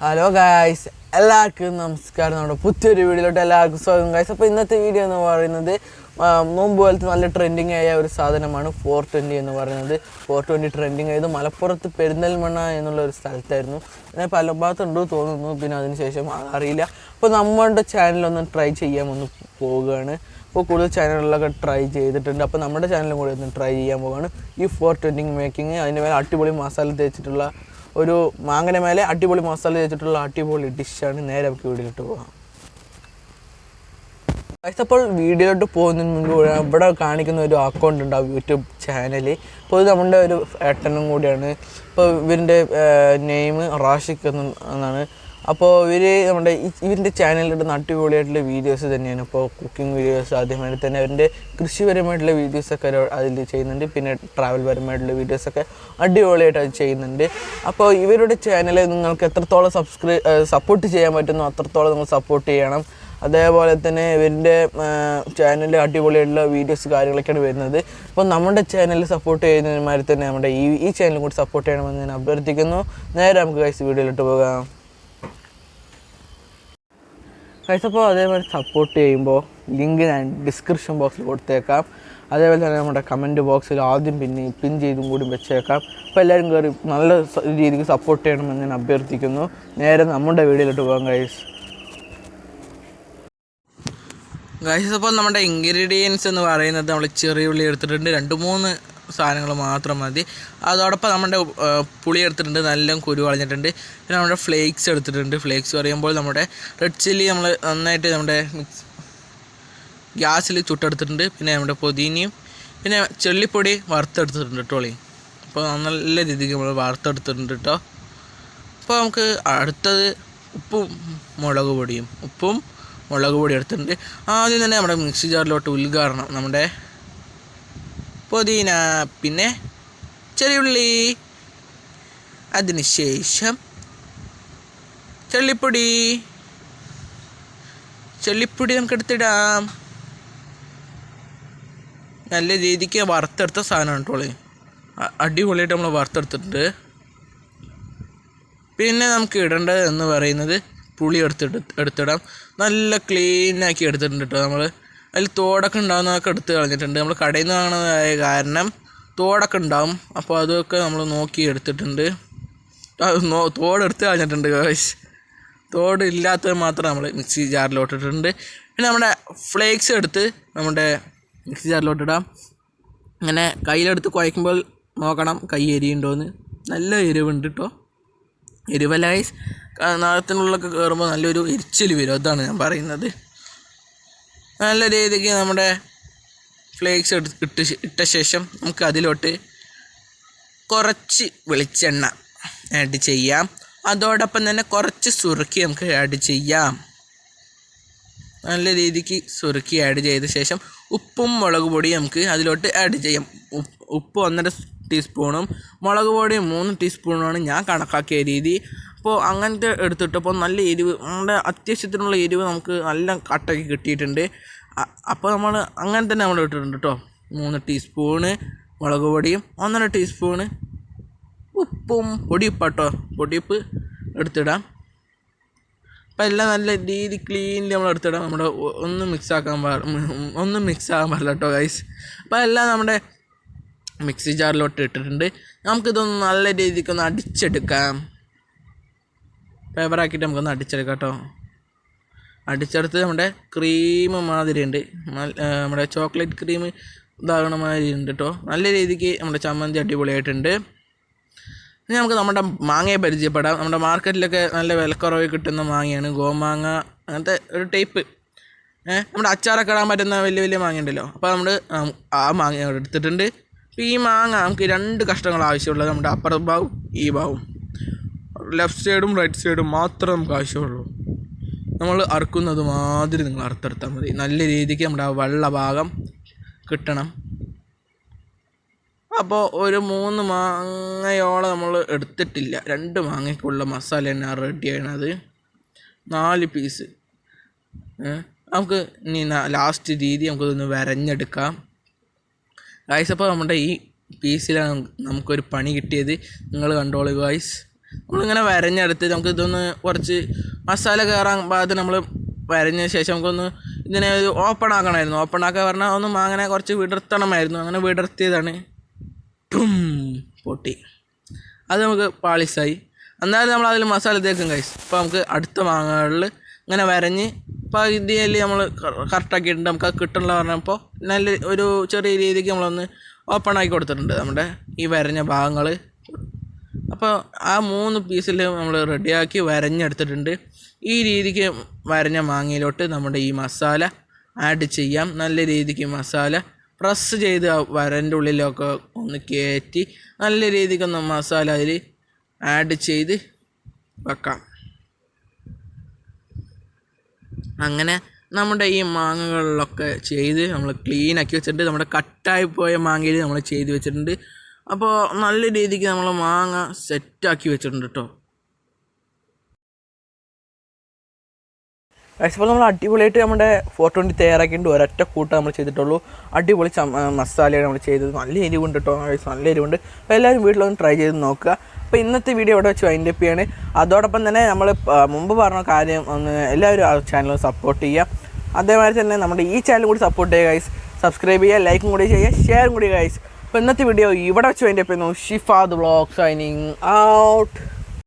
Hello guys, എല്ലാവർക്കും നമസ്കാരം. നമ്മുടെ പുതിയൊരു വീഡിയോയിലോട്ട് എല്ലാവർക്കും സ്വാഗതം ഗായ്സ്. അപ്പോൾ ഇന്നത്തെ വീഡിയോ എന്ന് പറയുന്നത് നോമ്പ് പോലത്തെ നല്ല ട്രെൻഡിങ് ആയ ഒരു സാധനമാണ് 420 എന്ന് പറയുന്നത്. 420 ട്രെൻഡിങ് ആയത് മലപ്പുറത്ത് പെരിന്തൽമണ്ണ എന്നുള്ള ഒരു സ്ഥലത്തായിരുന്നു. അങ്ങനെ പല ഭാഗത്തുണ്ടോ തോന്നുന്നു, പിന്നെ അതിനുശേഷം അറിയില്ല. അപ്പോൾ നമ്മുടെ ചാനലൊന്ന് ട്രൈ ചെയ്യാമെന്ന് പോവുകയാണ്. അപ്പോൾ കൂടുതൽ ചാനലുകളിലൊക്കെ ട്രൈ ചെയ്തിട്ടുണ്ട്. അപ്പോൾ നമ്മുടെ ചാനലും കൂടി ഒന്ന് ട്രൈ ചെയ്യാൻ പോവുകയാണ്. ഈ 420 മേക്കിങ്, അതിൻ്റെ മേലെ അടിപൊളി മസാല തേച്ചിട്ടുള്ള ഒരു മാങ്ങന മേലെ അടിപൊളി മസാല തേച്ചിട്ടുള്ള അടിപൊളി ഡിഷാണ്. നേരെ നമുക്ക് വീഡിയോയിലോട്ട് പോകാം. അപ്പോൾ വീഡിയോയിലോട്ട് പോകുന്നതിന് മുമ്പ് ഇവിടെ കാണിക്കുന്ന ഒരു അക്കൗണ്ട് ഉണ്ടാവും, യൂട്യൂബ് ചാനൽ. അപ്പോൾ ഇത് നമ്മുടെ ഒരു ഏട്ടനും കൂടിയാണ്. അപ്പോൾ ഇവരുടെ നെയിം റാഷിഖ് എന്നാണ്. അപ്പോൾ ഇവരുടെ ചാനലിലിടുന്ന അടിപൊളിയായിട്ടുള്ള വീഡിയോസ് തന്നെയാണ്. ഇപ്പോൾ കുക്കിംഗ് വീഡിയോസ്, ആദ്യമായിട്ട് തന്നെ അവരുടെ കൃഷിപരമായിട്ടുള്ള വീഡിയോസൊക്കെ അതിൽ ചെയ്യുന്നുണ്ട്. പിന്നെ ട്രാവൽ പരമായിട്ടുള്ള വീഡിയോസൊക്കെ അടിപൊളിയായിട്ട് അത് ചെയ്യുന്നുണ്ട്. അപ്പോൾ ഇവരുടെ ചാനൽ നിങ്ങൾക്ക് എത്രത്തോളം സപ്പോർട്ട് ചെയ്യാൻ പറ്റുന്നോ അത്രത്തോളം നിങ്ങൾ സപ്പോർട്ട് ചെയ്യണം. അതേപോലെ തന്നെ ഇവരുടെ ചാനലിൽ അടിപൊളിയായിട്ടുള്ള വീഡിയോസ് കാര്യങ്ങളൊക്കെയാണ് വരുന്നത്. അപ്പോൾ നമ്മുടെ ചാനൽ സപ്പോർട്ട് ചെയ്യുന്നതിന്മാതിരി തന്നെ നമ്മുടെ ഈ ചാനലും കൂടി സപ്പോർട്ട് ചെയ്യണമെന്ന് ഞാൻ അഭ്യർത്ഥിക്കുന്നു. നേരെ നമുക്ക് ഗൈസ് വീഡിയോയിലോട്ട് പോകാം. അപ്പോൾ അതേപോലെ സപ്പോർട്ട് ചെയ്യുമ്പോൾ ലിങ്ക് ഞാൻ ഡിസ്ക്രിപ്ഷൻ ബോക്സിൽ കൊടുത്തേക്കാം. അതേപോലെ തന്നെ നമ്മുടെ കമൻറ്റ് ബോക്സിൽ ആദ്യം പിൻ ചെയ്തും കൂടി വെച്ചേക്കാം. അപ്പോൾ എല്ലാവരും കയറി നല്ല രീതിക്ക് സപ്പോർട്ട് ചെയ്യണമെന്ന് ഞാൻ അഭ്യർത്ഥിക്കുന്നു. നേരെ നമ്മുടെ വീഡിയോയിലോട്ട് പോകാം ഗൈസ്. അപ്പോൾ നമ്മുടെ ഇൻഗ്രീഡിയൻസ് എന്ന് പറയുന്നത് നമ്മൾ ചെറിയ ഉള്ളി എടുത്തിട്ടുണ്ട്, 2-3 സാധനങ്ങൾ മാത്രം മതി. അതോടൊപ്പം നമ്മുടെ പുളി എടുത്തിട്ടുണ്ട്, നല്ല കുരു കളഞ്ഞിട്ടുണ്ട്. പിന്നെ നമ്മുടെ ഫ്ലേക്സ് എടുത്തിട്ടുണ്ട്. ഫ്ലേക്സ് പറയുമ്പോൾ നമ്മുടെ റെഡ് ചില്ലി നമ്മൾ നന്നായിട്ട് നമ്മുടെ ഗ്യാസിൽ ചുട്ടെടുത്തിട്ടുണ്ട്. പിന്നെ നമ്മുടെ പുതിനയും പിന്നെ ചെള്ളിപ്പൊടി വറുത്തെടുത്തിട്ടുണ്ട് കേട്ടോളി. അപ്പോൾ നല്ല രീതിക്ക് നമ്മൾ വറുത്തെടുത്തിട്ടുണ്ട് കേട്ടോ. അപ്പോൾ നമുക്ക് അടുത്തത് ഉപ്പും മുളക് പൊടി എടുത്തിട്ടുണ്ട്. ആദ്യം തന്നെ നമ്മുടെ മിക്സി ജാറിലോട്ട് ഉദ്ഘാടനം നമ്മുടെ പുതിന, പിന്നെ ചെറിയുള്ളി, അതിനുശേഷം ചെള്ളിപ്പൊടി നമുക്ക് എടുത്തിടാം. നല്ല രീതിക്ക് വറുത്തെടുത്ത സാധനമാണ് കേട്ടോളി. അടിപൊളിയായിട്ട് നമ്മൾ വറുത്തെടുത്തിട്ടുണ്ട്. പിന്നെ നമുക്ക് ഇടേണ്ടത് എന്ന് പറയുന്നത് പുളി എടുത്തിടാം. നല്ല ക്ലീനാക്കി എടുത്തിട്ടുണ്ട് കേട്ടോ. നമ്മൾ അതിൽ തോടൊക്കെ ഉണ്ടാകുന്നതൊക്കെ എടുത്ത് കളഞ്ഞിട്ടുണ്ട്. നമ്മൾ കടയിൽ നിന്ന് വാങ്ങുന്നതായ കാരണം തോടൊക്കെ ഉണ്ടാവും. അപ്പോൾ അതൊക്കെ നമ്മൾ നോക്കി എടുത്തിട്ടുണ്ട്. തോടെടുത്ത് കളഞ്ഞിട്ടുണ്ട് ഗൈസ്. തോട് ഇല്ലാത്തത് മാത്രം നമ്മൾ മിക്സി ജാറിലോട്ടിട്ടുണ്ട്. പിന്നെ നമ്മുടെ ഫ്ലേക്സ് എടുത്ത് നമ്മുടെ മിക്സി ജാറിലോട്ടിടാം. അങ്ങനെ കയ്യിലെടുത്ത് കുഴയ്ക്കുമ്പോൾ നോക്കണം കൈ എരിയുണ്ടോയെന്ന്. നല്ല എരിവുണ്ട് കേട്ടോ. എരിവല്ല ഗൈസ്, നാളത്തിനുള്ളിലൊക്കെ കയറുമ്പോൾ നല്ലൊരു എരിച്ചിൽ വരും, അതാണ് ഞാൻ പറയുന്നത്. നല്ല രീതിക്ക് നമ്മുടെ ഫ്ലേക്സ് ഇട്ട ശേഷം നമുക്ക് അതിലോട്ട് കുറച്ച് വെളിച്ചെണ്ണ ആഡ് ചെയ്യാം. അതോടൊപ്പം തന്നെ കുറച്ച് സുറുക്കി നമുക്ക് ആഡ് ചെയ്യാം. നല്ല രീതിക്ക് സുറുക്കി ആഡ് ചെയ്ത ശേഷം ഉപ്പും മുളക് പൊടിയും നമുക്ക് അതിലോട്ട് ആഡ് ചെയ്യാം. ഉപ്പ് 1.5 ടീസ്പൂണും മുളക് പൊടിയും 3 ടീസ്പൂണുമാണ് ഞാൻ കണക്കാക്കിയ രീതി. അപ്പോൾ അങ്ങനത്തെ എടുത്തിട്ടപ്പോൾ നല്ല എരിവ്, നമ്മുടെ അത്യാവശ്യത്തിനുള്ള എരിവ് നമുക്ക് നല്ല കട്ടയ്ക്ക് കിട്ടിയിട്ടുണ്ട്. അപ്പോൾ നമ്മൾ അങ്ങനെ തന്നെ നമ്മൾ ഇട്ടിട്ടുണ്ട് കേട്ടോ. 3 ടീസ്പൂണ് മുളക് പൊടിയും 1.5 ടീസ്പൂണ് ഉപ്പും പൊടിയുപ്പ് എടുത്തിടാം. അപ്പോൾ എല്ലാം നല്ല രീതി ക്ലീനിൽ നമ്മൾ എടുത്തിടാം. നമ്മുടെ ഒന്നും മിക്സ് ആകാൻ പാടില്ല കേട്ടോ ഗൈസ്. അപ്പോൾ എല്ലാം നമ്മുടെ മിക്സി ജാറിലോട്ട് ഇട്ടിട്ടുണ്ട്. നമുക്കിതൊന്ന് നല്ല രീതിക്കൊന്ന് അടിച്ചെടുക്കാം. പേപ്പറാക്കിയിട്ട് നമുക്കൊന്ന് അടിച്ചെടുക്കാം കേട്ടോ. അടിച്ചെടുത്ത് നമ്മുടെ ക്രീം മാതിരി ഉണ്ട്, നമ്മുടെ ചോക്ലേറ്റ് ക്രീം ഇതാകണ മാതിരി ഉണ്ട് കേട്ടോ. നല്ല രീതിക്ക് നമ്മുടെ ചമ്മന്തി അടിപൊളിയായിട്ടുണ്ട്. ഇനി നമുക്ക് നമ്മുടെ മാങ്ങയെ പരിചയപ്പെടാം. നമ്മുടെ മാർക്കറ്റിലൊക്കെ നല്ല വിലക്കുറവ് കിട്ടുന്ന മാങ്ങയാണ് ഗോമാങ്ങ, അങ്ങനത്തെ ഒരു ടൈപ്പ്. നമ്മുടെ അച്ചാറൊക്കെ ഇടാൻ പറ്റുന്ന വലിയ മാങ്ങ ഉണ്ടല്ലോ. അപ്പോൾ നമ്മൾ ആ മാങ്ങ എടുത്തിട്ടുണ്ട്. അപ്പോൾ ഈ മാങ്ങ നമുക്ക് 2 കഷ്ണങ്ങൾ ആവശ്യമുള്ളത്, നമ്മുടെ അപ്പർ ഭാഗവും ഈ ഭാഗവും, ലെഫ്റ്റ് സൈഡും റൈറ്റ് സൈഡും മാത്രമേ നമുക്ക് ആവശ്യമുള്ളൂ. നമ്മൾ അറുക്കുന്നത് മാതിരി നിങ്ങൾ അറുത്തെടുത്താൽ മതി. നല്ല രീതിക്ക് നമ്മുടെ ആ വെള്ള ഭാഗം കിട്ടണം. അപ്പോൾ ഒരു 3 മാങ്ങയോളം നമ്മൾ എടുത്തിട്ടില്ല, 2 മാങ്ങയ്ക്കുള്ള മസാല തന്നെ റെഡി ആണത്. 4 പീസ് നമുക്ക് ഇനി ലാസ്റ്റ് രീതി നമുക്കതൊന്ന് വരഞ്ഞെടുക്കാം ഗൈസ്. അപ്പോൾ നമ്മുടെ ഈ പീസിലാണ് നമുക്കൊരു പണി കിട്ടിയത്, നിങ്ങൾ കണ്ടോളൂ ഗൈസ്. നമ്മളിങ്ങനെ വരഞ്ഞെടുത്ത് നമുക്ക് ഇതൊന്ന് കുറച്ച് മസാല കയറാൻ ഭാഗത്ത് നമ്മൾ വരഞ്ഞ ശേഷം നമുക്കൊന്ന് ഇതിനെ ഒരു ഓപ്പൺ ആക്കണമായിരുന്നു. ഓപ്പൺ ആക്കുക പറഞ്ഞാൽ ഒന്ന് അങ്ങനെ കുറച്ച് വിടർത്തണമായിരുന്നു. അങ്ങനെ വിടർത്തിയതാണ്. പൊട്ടി. അത് നമുക്ക് പാളിസായി. എന്നാലും നമ്മൾ അതിൽ മസാല തേക്കും ഗൈസ്. അപ്പോൾ നമുക്ക് അടുത്ത മാങ്ങകളിൽ ഇങ്ങനെ വരഞ്ഞ് ഇപ്പോൾ ഇതിൽ നമ്മൾ കറക്റ്റാക്കിയിട്ടുണ്ട്. നമുക്ക് അത് കിട്ടണില്ല പറഞ്ഞപ്പോൾ നല്ല ഒരു ചെറിയ രീതിക്ക് നമ്മളൊന്ന് ഓപ്പൺ ആക്കി കൊടുത്തിട്ടുണ്ട് നമ്മുടെ ഈ വരഞ്ഞ ഭാഗങ്ങൾ. അപ്പോൾ ആ 3 പീസിൽ നമ്മൾ റെഡിയാക്കി വരഞ്ഞെടുത്തിട്ടുണ്ട്. ഈ രീതിക്ക് വരഞ്ഞ മാങ്ങയിലോട്ട് നമ്മുടെ ഈ മസാല ആഡ് ചെയ്യാം. നല്ല രീതിക്ക് മസാല പ്രസ് ചെയ്ത് വരൻ്റെ ഉള്ളിലൊക്കെ ഒന്ന് കയറ്റി നല്ല രീതിക്കൊന്ന് മസാല അതിൽ ആഡ് ചെയ്ത് വെക്കാം. അങ്ങനെ നമ്മുടെ ഈ മാങ്ങകളിലൊക്കെ ചെയ്ത് നമ്മൾ ക്ലീനാക്കി വെച്ചിട്ടുണ്ട്. നമ്മുടെ കട്ടായി പോയ മാങ്ങയിൽ നമ്മൾ ചെയ്ത് വെച്ചിട്ടുണ്ട്. അപ്പോൾ നല്ല രീതിക്ക് നമ്മൾ മാങ്ങ സെറ്റാക്കി വെച്ചിട്ടുണ്ട് കേട്ടോ. ഇപ്പോൾ നമ്മൾ അടിപൊളിയായിട്ട് നമ്മുടെ 420 തയ്യാറാക്കിയിട്ട് ഒരൊറ്റ കൂട്ടം നമ്മൾ ചെയ്തിട്ടുള്ളൂ. അടിപൊളി മസാലയാണ് നമ്മൾ ചെയ്തത്. നല്ല എരിവുണ്ട് കേട്ടോ, നല്ല എരിവുണ്ട്. അപ്പോൾ എല്ലാവരും വീട്ടിലൊന്ന് ട്രൈ ചെയ്ത് നോക്കുക. അപ്പോൾ ഇന്നത്തെ വീഡിയോ ഇവിടെ വെച്ച് വൈൻഡ് അപ്പ് ചെയ്യാണ്. അതോടൊപ്പം തന്നെ നമ്മൾ മുമ്പ് പറഞ്ഞ കാര്യം ഒന്ന് എല്ലാവരും ആ ചാനൽ സപ്പോർട്ട് ചെയ്യുക. അതേമാതിരി തന്നെ നമ്മുടെ ഈ ചാനൽ കൂടി സപ്പോർട്ട് ചെയ്യുക ഗൈസ്. സബ്സ്ക്രൈബ് ചെയ്യുക, ലൈക്കും കൂടി ചെയ്യുക, ഷെയറും കൂടി ഗൈസ്. അപ്പോൾ ഇന്നത്തെ വീഡിയോ ഇവിടെ വെച്ച് വൈൻഡ് അപ്പ് ചെയ്യുന്നു. ഷിഫാദ് വ്ളോഗ് സൈനിങ് ഔട്ട്.